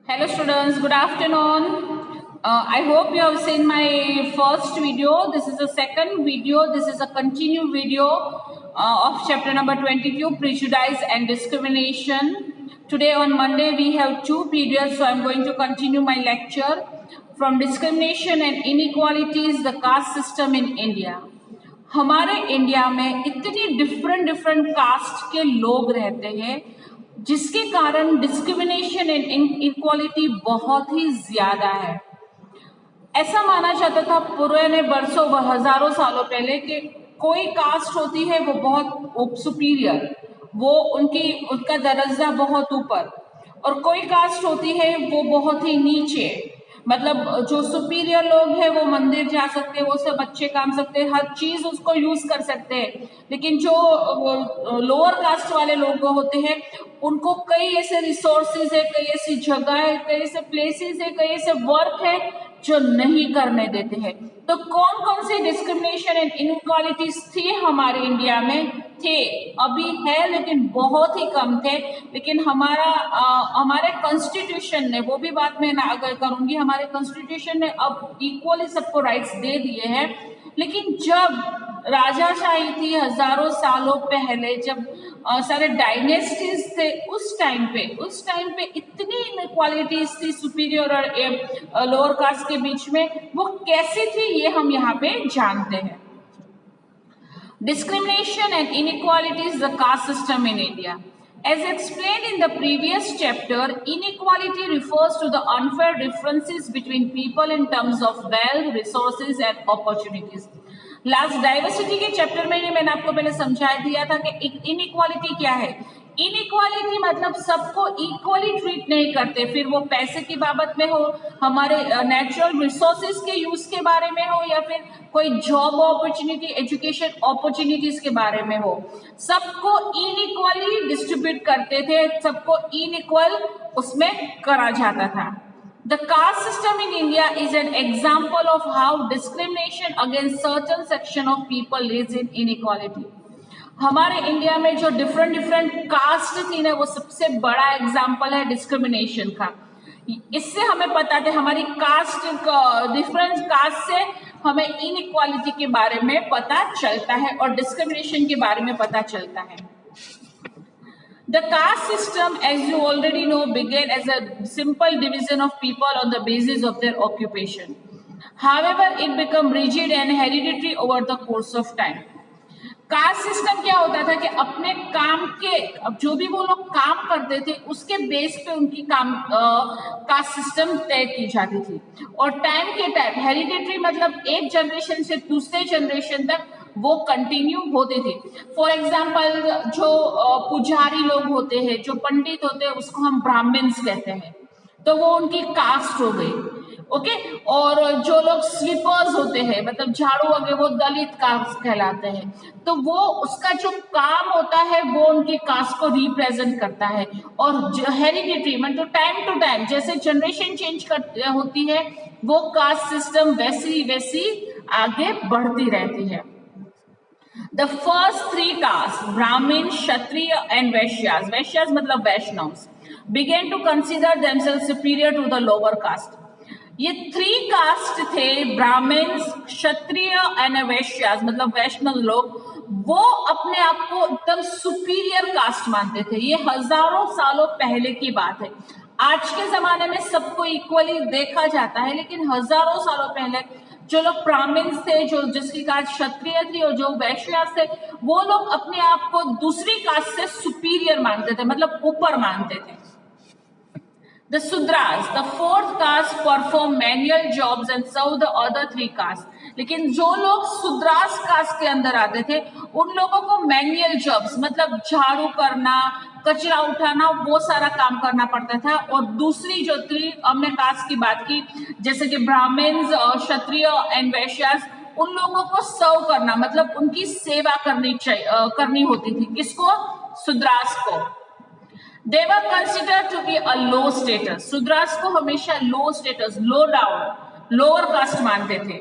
Hello students, good afternoon. I hope you have seen my first video. This is the second video. This is a continued video of chapter number 22, Prejudice and Discrimination. Today on Monday we have two periods, so I am going to continue my lecture from Discrimination and Inequalities, the Caste System in India. हमारे India में इतनी different caste के लोग रहते हैं जिसके कारण discrimination and inequality बहुत ही ज्यादा है। ऐसा माना जाता था पुराने बरसों व हजारों सालों पहले कि कोई कास्ट होती है वो बहुत सुपीरियर, वो उनका दर्जा बहुत ऊपर, और कोई कास्ट होती है वो बहुत ही नीचे। मतलब जो सुपीरियर लोग हैं वो मंदिर जा सकते हैं, वो सब अच्छे काम सकते हैं, हर चीज उसको यूज कर सकते हैं, लेकिन जो लोअर कास्ट वाले लोग होते हैं उनको कई ऐसे रिसोर्सेज है, कई ऐसी जगह है, कई ऐसे प्लेसेस है, कई ऐसे वर्क है जो नहीं करने देते हैं। तो कौन कौन सी डिस्क्रिमिनेशन एंड इनइक्वालिटीज थी हमारे इंडिया में? थे, अभी है, लेकिन बहुत ही कम थे। लेकिन हमारे कॉन्स्टिट्यूशन ने, वो भी बात मैं अगर करूंगी, हमारे कॉन्स्टिट्यूशन ने अब इक्वली सबको राइट्स दे दिए हैं। लेकिन जब राजाशाही थी हजारों सालों पहले, जब सारे डायनेस्टीज थे, उस टाइम पे इतनी इनइक्वालिटीज थी सुपीरियर और लोअर कास्ट के बीच में। वो कैसी थी ये हम यहाँ पे जानते हैं। Discrimination and inequalities, the caste system in India. As explained in the previous chapter, inequality refers to the unfair differences between people in terms of wealth, resources and opportunities. Last diversity के chapter में मैंने आपको पहले समझा दिया था कि inequality क्या है। इनइक्वालिटी मतलब सबको इक्वली ट्रीट नहीं करते, फिर वो पैसे की बाबत में हो, हमारे नेचुरल रिसोर्सेज के यूज के बारे में हो, या फिर कोई जॉब अपॉर्चुनिटी, एजुकेशन अपॉर्चुनिटीज के बारे में हो, सबको इनइक्वली डिस्ट्रीब्यूट करते थे, सबको इनइक्वल उसमें करा जाता था। The caste system in India is an example of how discrimination against certain section of people leads in inequality. हमारे इंडिया में जो डिफरेंट कास्ट थी ना, वो सबसे बड़ा एग्जाम्पल है डिस्क्रिमिनेशन का। इससे हमें पता था, हमारी कास्ट डिफरेंट कास्ट से हमें इनइक्वालिटी के बारे में पता चलता है और डिस्क्रिमिनेशन के बारे में पता चलता है। The caste system, as you already know, began as a simple division of people on the basis of their occupation. However, it became rigid and hereditary over the course of time. Caste system क्या होता था कि अपने काम के, अब जो भी वो लोग काम करते थे उसके बेस पे उनकी कास्ट सिस्टम तय की जाती थी, और टाइम के टाइम हेरिडिटरी मतलब एक जनरेशन से दूसरे जनरेशन तक वो कंटिन्यू होते थे। फॉर एग्जाम्पल, जो पुजारी लोग होते हैं, जो पंडित होते हैं, उसको हम ब्राह्मण्स कहते हैं, तो वो उनकी कास्ट हो गई। ओके, और जो लोग स्वीपर्स होते हैं, मतलब झाड़ू वगैरह, वो दलित कास्ट कहलाते हैं। तो वो उसका जो काम होता है वो उनकी कास्ट को रिप्रेजेंट करता है। और हेरिडिटरी मतलब टाइम टू टाइम जैसे जनरेशन चेंज होती है, वो कास्ट सिस्टम वैसी आगे बढ़ती रहती है। The first three castes, Brahmin, Kshatriya and Vaishyas, Vaishyas मतलब वैष्णव्स, began to consider themselves superior to the lower caste. ये थ्री कास्ट थे, ब्राह्मण्स, क्षत्रिय एंड वैश्यास मतलब वैष्णव लोग, वो अपने आप को एकदम सुपीरियर कास्ट मानते थे। ये हजारों सालों पहले की बात है। आज के जमाने में सबको इक्वली देखा जाता है, लेकिन हजारों सालों पहले जो लोग ब्राह्मण्स थे, जो जिसकी कास्ट क्षत्रिय थी, और जो वैश्यास थे, वो लोग अपने आप को दूसरी कास्ट से सुपीरियर मानते थे, मतलब ऊपर मानते थे। The Sudras, the fourth caste, perform manual jobs and serve the other three castes. लेकिन जो लोग सुद्रास कास्ट के अंदर आते थे, उन लोगों को मैनुअल जॉब्स मतलब झाड़ू करना, कचरा उठाना, वो सारा काम करना पड़ता था। और दूसरी जो हमने कास्ट की बात की, जैसे कि ब्राह्मण्स और क्षत्रिय एंड वैश्यास, उन लोगों को सर्व करना मतलब उनकी सेवा करनी होती थी। किसको? सुद्रास को। They were considered to be a low status. सुद्रास को हमेशा लो स्टेटस, लो डाउन, लोअर कास्ट मानते थे।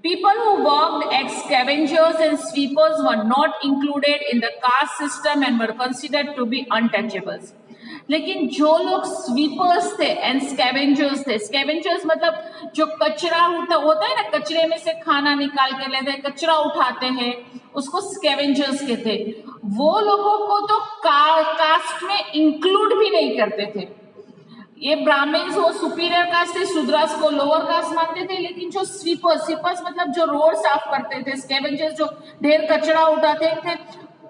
People who worked as scavengers and sweepers were not included in the caste system and were considered to be untouchables. लेकिन जो लोग sweepers थे and scavengers थे, scavengers मतलब जो कचरा होता है ना, कचरे में से खाना निकाल के लेते हैं, कचरा उठाते हैं, उसको स्कैवेंजर्स कहते। वो लोगों को तो कास्ट में इंक्लूड भी नहीं करते थे। ये ब्राह्मण्स वो सुपीरियर कास्ट थे, शूद्रास को लोअर कास्ट मानते थे। लेकिन जो स्वीपर्स मतलब जो रोड साफ करते थे, स्कैवेंजर्स जो ढेर कचरा उठाते थे,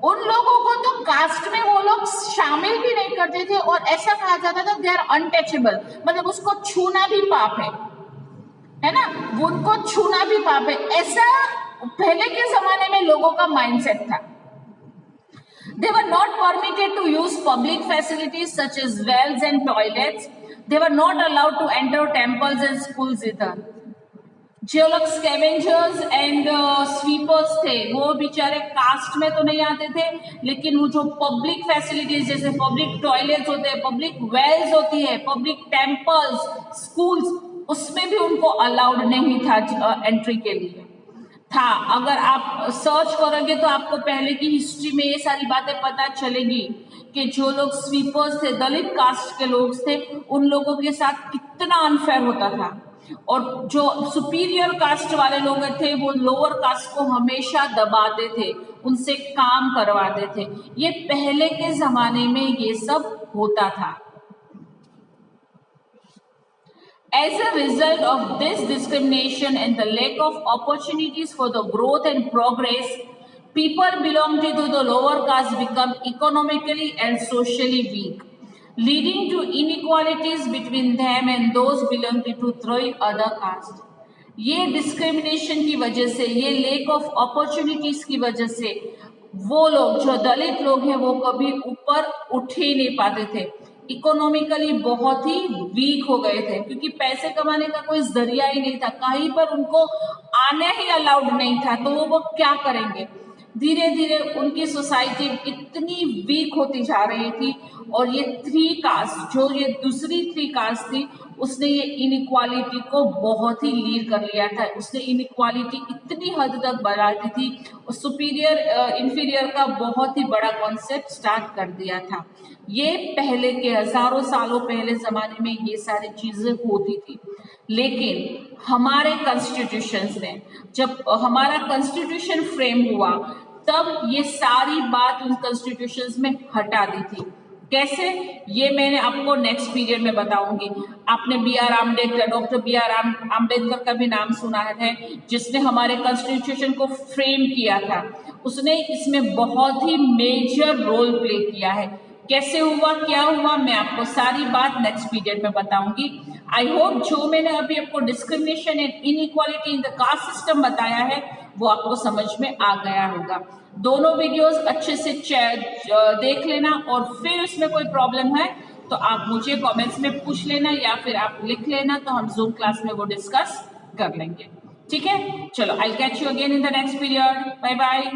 उन लोगों को तो कास्ट में वो लोग शामिल भी नहीं करते थे। और ऐसा कहा जाता था दे आर अनटचेबल, मतलब उसको छूना भी पाप है ना, उनको छूना भी पाप है। ऐसा पहले के जमाने में लोगों का माइंडसेट था। They were not permitted to use public facilities such as wells and toilets. They were not allowed to enter temples and schools either. जो लोग स्कैवेंजर्स एंड स्वीपर्स थे वो बेचारे कास्ट में तो नहीं आते थे, लेकिन वो जो पब्लिक फैसिलिटीज जैसे पब्लिक टॉयलेट्स होते हैं, पब्लिक वेल्स होती है, पब्लिक टेम्पल्स, स्कूल्स, उसमें भी उनको अलाउड नहीं था एंट्री के लिए था। अगर आप सर्च करोगे तो आपको पहले की हिस्ट्री में ये सारी बातें पता चलेगी कि जो लोग स्वीपर्स थे, दलित कास्ट के लोग थे, उन लोगों के साथ कितना अनफेयर होता था। और जो सुपीरियर कास्ट वाले लोग थे वो लोअर कास्ट को हमेशा दबाते थे, उनसे काम करवाते थे। ये पहले के जमाने में ये सब होता था। As a result of this discrimination and the lack of opportunities for the growth and progress, people belonging to the lower caste become economically and socially weak, leading to inequalities between them and those belonging to three other castes. ये discrimination की वजह से, ये lake of opportunities की वजह से वो लोग जो दलित लोग हैं वो कभी ऊपर उठ ही नहीं पाते थे, इकोनॉमिकली बहुत ही वीक हो गए थे, क्योंकि पैसे कमाने का कोई जरिया ही नहीं था, कहीं पर उनको आने ही अलाउड नहीं था, तो वो क्या करेंगे। धीरे धीरे उनकी सोसाइटी इतनी वीक होती जा रही थी। और ये थ्री कास्ट, जो ये दूसरी थ्री कास्ट थी, उसने ये इनइक्वालिटी को बहुत ही लीड कर लिया था। उसने इनइक्वालिटी इतनी हद तक बढ़ा दी थी और सुपीरियर इंफीरियर का बहुत ही बड़ा कॉन्सेप्ट स्टार्ट कर दिया था। ये पहले के हजारों सालों पहले जमाने में ये सारी चीजें होती थी। लेकिन हमारे कॉन्स्टिट्यूशंस ने, जब हमारा कॉन्स्टिट्यूशन फ्रेम हुआ, तब ये सारी बात उन कॉन्स्टिट्यूशंस में हटा दी थी। कैसे, ये मैंने आपको नेक्स्ट पीरियड में बताऊंगी। आपने डॉक्टर बी आर आम्बेडकर का भी नाम सुना है, जिसने हमारे कॉन्स्टिट्यूशन को फ्रेम किया था। उसने इसमें बहुत ही मेजर रोल प्ले किया है। कैसे हुआ, क्या हुआ, मैं आपको सारी बात नेक्स्ट पीरियड में बताऊंगी। आई होप जो मैंने अभी आपको discrimination and inequality in the caste system बताया है वो आपको समझ में आ गया होगा। दोनों वीडियोस अच्छे से देख लेना, और फिर इसमें कोई प्रॉब्लम है तो आप मुझे कमेंट्स में पूछ लेना या फिर आप लिख लेना, तो हम जूम क्लास में वो डिस्कस कर लेंगे। ठीक है, चलो, I catch you again in the next period. Bye bye.